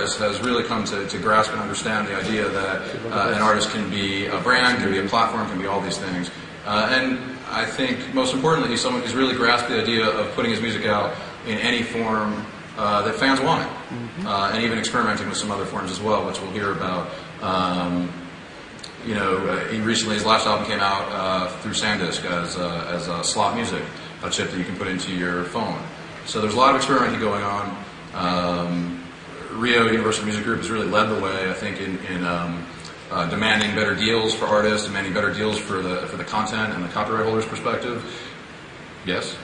artist has really come to grasp and understand the idea that an artist can be a brand, can be a platform, can be all these things. And I think most importantly, he's someone who's really grasped the idea of putting his music out in any form that fans want it, and even experimenting with some other forms as well, which we'll hear about. Recently his last album came out through SanDisk as slot music, a chip that you can put into your phone. So there's a lot of experimenting going on. Rio Universal Music Group has really led the way, I think, in demanding better deals for artists, demanding better deals for the content and the copyright holders' perspective. Yes?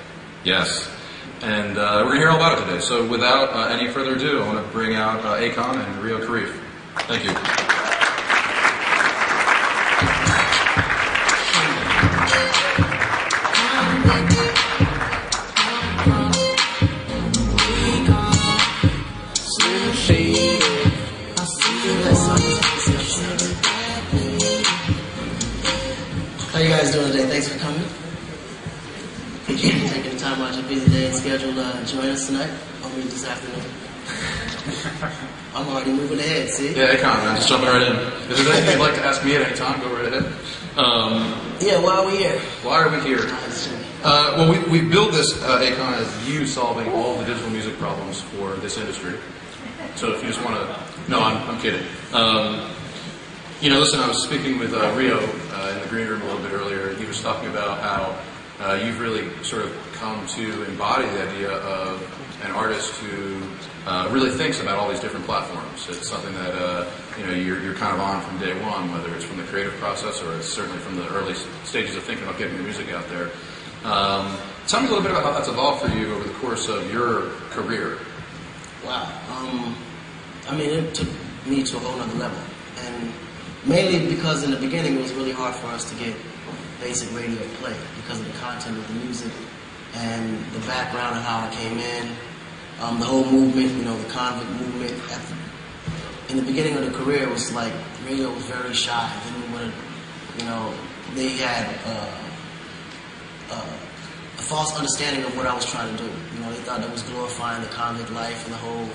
Yes. And we're going to hear all about it today. So without any further ado, I want to bring out Akon and Rio Karif. Thank you. How you guys doing today? Thanks for coming. Appreciate you taking the time out of your busy day and schedule to join us tonight, or maybe this afternoon. I'm already moving ahead, see? Yeah, Akon, man, just jumping right in. If there's anything you'd like to ask me at any time, go right ahead. Yeah, why are we here? Why are we here? Well, we build this, Akon, as you solving all the digital music problems for this industry. So if you just want to... No, I'm kidding. Listen, I was speaking with Rio in the green room a little bit earlier. He was talking about how you've really sort of come to embody the idea of an artist who really thinks about all these different platforms. It's something that you're kind of on from day one, whether it's from the creative process or it's certainly from the early stages of thinking about getting your music out there. Tell me a little bit about how that's evolved for you over the course of your career. Wow. It took me to a whole other level. And mainly because in the beginning it was really hard for us to get basic radio play because of the content of the music and the background of how I came in, the whole movement, the convict movement. In the beginning of the career, it was like radio was very shy. They had a false understanding of what I was trying to do. They thought that was glorifying the convict life and the whole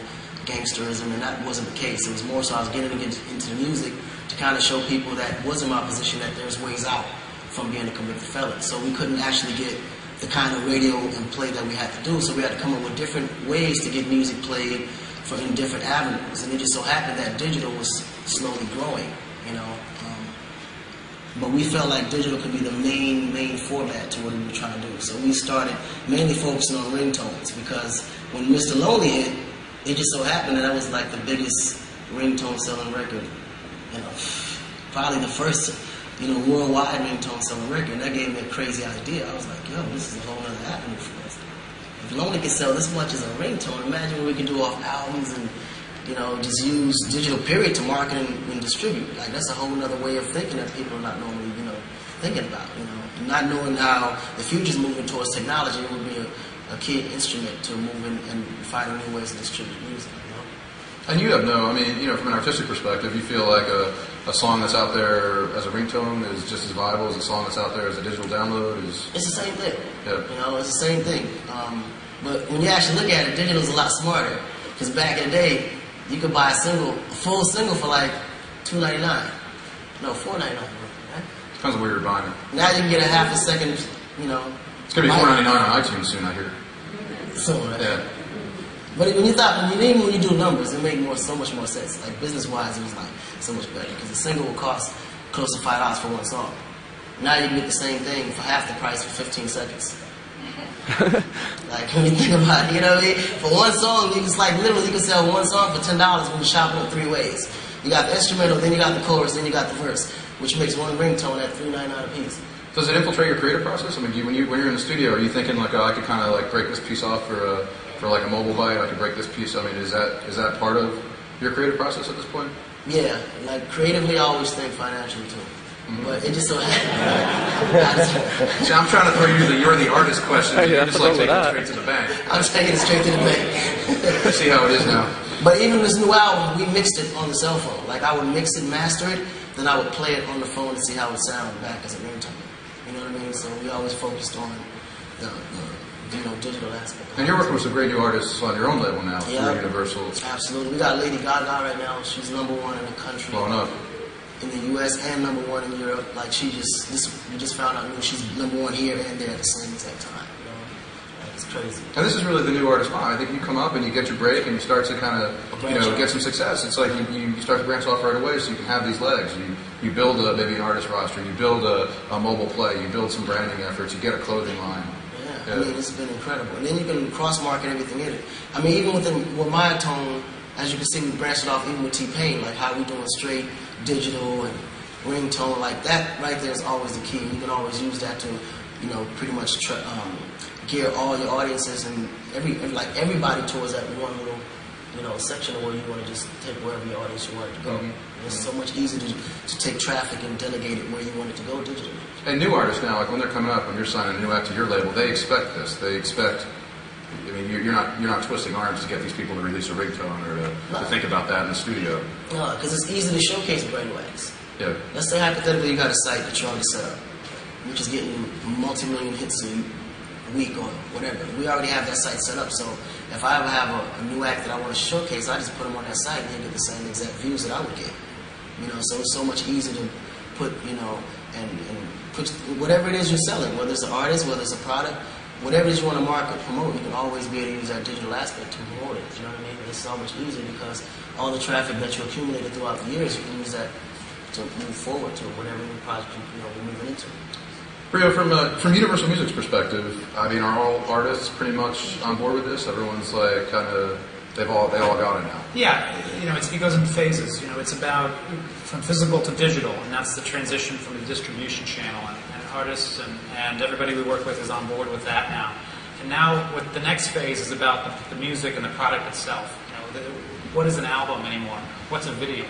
gangsterism, and that wasn't the case. It was more so I was getting into the music to kind of show people that wasn't my position, that there's ways out from being a convicted felon. So we couldn't actually get the kind of radio and play that we had to do, so we had to come up with different ways to get music played in different avenues. And it just so happened that digital was slowly growing, but we felt like digital could be the main format to what we were trying to do. So we started mainly focusing on ringtones, because when Mr. Lonely hit, it just so happened that was like the biggest ringtone selling record, probably the first, worldwide ringtone selling record. And that gave me a crazy idea. I was like, yo, this is a whole other avenue for us. If Lonely can sell this much as a ringtone, imagine what we could do off albums and, just use digital period to market and distribute. Like, that's a whole other way of thinking that people are not normally, thinking about, Not knowing how the future's moving towards technology, it would be a key instrument to moving and finding new ways to distribute music, And you have from an artistic perspective, you feel like a song that's out there as a ringtone is just as viable as a song that's out there as a digital download? It's the same thing. Yeah. It's the same thing. But when you actually look at it, digital's a lot smarter. Because back in the day, you could buy a full single for like $2.99. No, $4.99. Right? Depends on where you're buying it. Now you can get a half a second, It's going to be $4.99 on iTunes soon, I hear. So, right? Yeah. But when you do numbers, it made so much more sense. Like, business-wise, it was like so much better, because a single will cost close to $5 for one song. Now you can get the same thing for half the price for 15 seconds. Like, when you think about it, for one song, you can sell one song for $10 when you shop it three ways. You got the instrumental, then you got the chorus, then you got the verse, which makes one ringtone at $3.99 a piece. Does it infiltrate your creative process? When you're in the studio, are you thinking like, I could kind of like break this piece off for like a mobile bite? I could break this piece. Is that part of your creative process at this point? Yeah, like creatively, I always think financially too. But it just so happens. See, I'm trying to throw you you're the artist question. You're just like taking it straight to the bank. I'm taking it straight to the bank. I see how it is now. But even this new album, we mixed it on the cell phone. Like, I would mix it, master it, then I would play it on the phone to see how it would sound back as a ringtone. You know what I mean? So we always focused on the digital aspect. And you're working with some great new artists on your own label now Yeah, through Universal. Absolutely. We got Lady Gaga right now. She's #1 in the country. Blowing up. In the U.S. and #1 in Europe. Like we just found out she's #1 here and there at the same exact time. It's crazy. And this is really the new artist line. I think you come up and you get your break and you start to kind of get some success. It's like you start to branch off right away, so you can have these legs. You build maybe an artist roster. You build a mobile play. You build some branding efforts. You get a clothing line. Yeah. I mean, it's been incredible. And then you can cross-market everything in it. I mean, even with my tone, as you can see, we branched it off even with T-Pain, like how we doing straight digital and ringtone like that. Right there is always the key. You can always use that to, pretty much gear all your audiences and everybody towards that one little, section where you want to just take wherever your audience you want it to go. Mm-hmm. It's so much easier to take traffic and delegate it where you want it to go digitally. And new artists now, like when they're coming up, when you're signing a new act to your label, they expect this. They expect. I mean, you're not twisting arms to get these people to release a ringtone or to think about that in the studio. No, because it's easy to showcase brainwaves. Yeah. Let's say hypothetically you got a site that you're already set up, which is getting multi-million hits a week or whatever. We already have that site set up, so if I ever have a new act that I want to showcase, I just put them on that site and they get the same exact views that I would get. So it's so much easier to put, and put whatever it is you're selling, whether it's an artist, whether it's a product, whatever it is you want to market, promote, you can always be able to use that digital aspect to promote it. You know what I mean? It's so much easier because all the traffic that you accumulated throughout the years, you can use that to move forward to whatever new project you're moving into. Rio, from Universal Music's perspective, I mean, are all artists pretty much on board with this? Everyone's like they all got it now. Yeah, it goes in phases. It's about from physical to digital, and that's the transition from the distribution channel. And artists and everybody we work with is on board with that now. And now, what the next phase is about the music and the product itself. What is an album anymore? What's a video?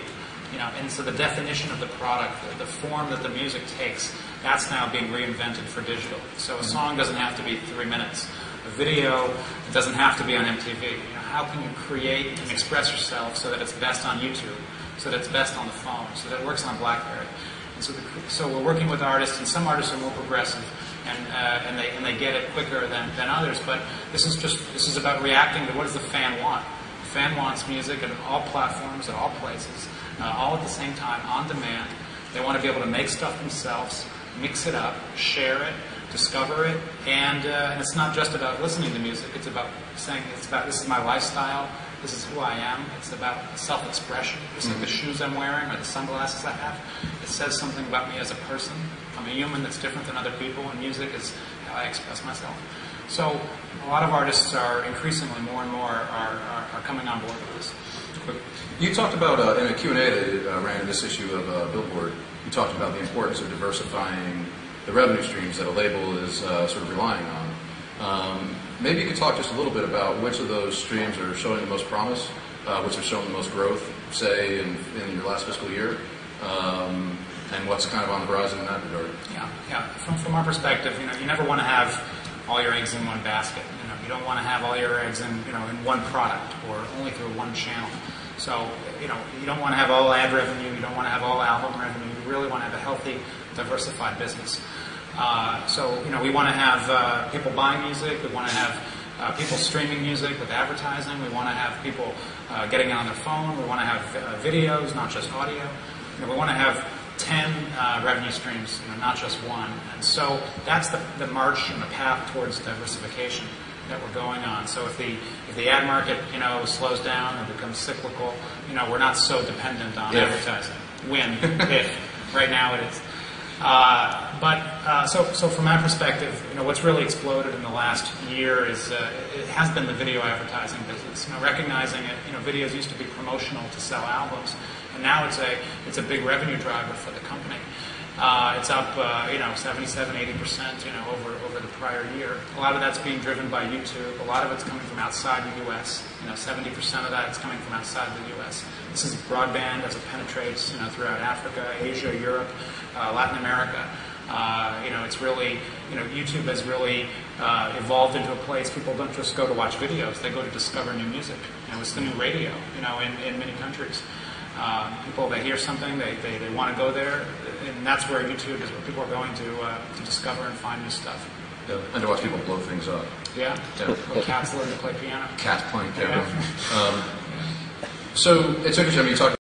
And so the definition of the product, the form that the music takes, that's now being reinvented for digital. So a song doesn't have to be 3 minutes. A video doesn't have to be on MTV. How can you create and express yourself so that it's best on YouTube, so that it's best on the phone, so that it works on BlackBerry? And so we're working with artists, and some artists are more progressive, and they get it quicker than others. But this is about reacting to what does the fan want. The fan wants music at all platforms, at all places, all at the same time, on demand. They want to be able to make stuff themselves, mix it up, share it, discover it, and it's not just about listening to music. It's about saying this is my lifestyle. This is who I am. It's about self-expression. Just like the shoes I'm wearing or the sunglasses I have. It says something about me as a person. I'm a human that's different than other people, and music is how I express myself. So a lot of artists are increasingly more and more are coming on board with this. You talked about, in a Q&A that ran in this issue of Billboard, you talked about the importance of diversifying the revenue streams that a label is sort of relying on. Maybe you could talk just a little bit about which of those streams are showing the most promise, which are showing the most growth, say, in your last fiscal year, and what's kind of on the horizon in that regard. Yeah. From our perspective, you never want to have all your eggs in one basket. You don't want to have all your eggs in one product or only through one channel. So, you don't want to have all ad revenue. You don't want to have all album revenue. You really want to have a healthy, diversified business. So, we want to have people buying music. We want to have people streaming music with advertising. We want to have people getting it on their phone. We want to have videos, not just audio. We want to have 10 revenue streams, not just one. And so that's the march and the path towards diversification that we're going on. So if the ad market, slows down and becomes cyclical, we're not so dependent on advertising. If right now it is. So from my perspective, what's really exploded in the last year is it has been the video advertising business. Recognizing it, videos used to be promotional to sell albums, and now it's a big revenue driver for the company. It's up, 77, 80%, over the prior year. A lot of that's being driven by YouTube. A lot of it's coming from outside the U.S. 70% of that is coming from outside the U.S. This is broadband as it penetrates, throughout Africa, Asia, Europe, Latin America. It's really, YouTube has really evolved into a place people don't just go to watch videos; they go to discover new music. It's the new radio, in many countries. People, they hear something, they want to go there, and that's where YouTube is where people are going to discover and find new stuff. Yeah. And to watch people blow things up. Yeah? Yeah. Little cats learn to play piano. Cats playing piano. Yeah. So it's interesting. I mean, you talk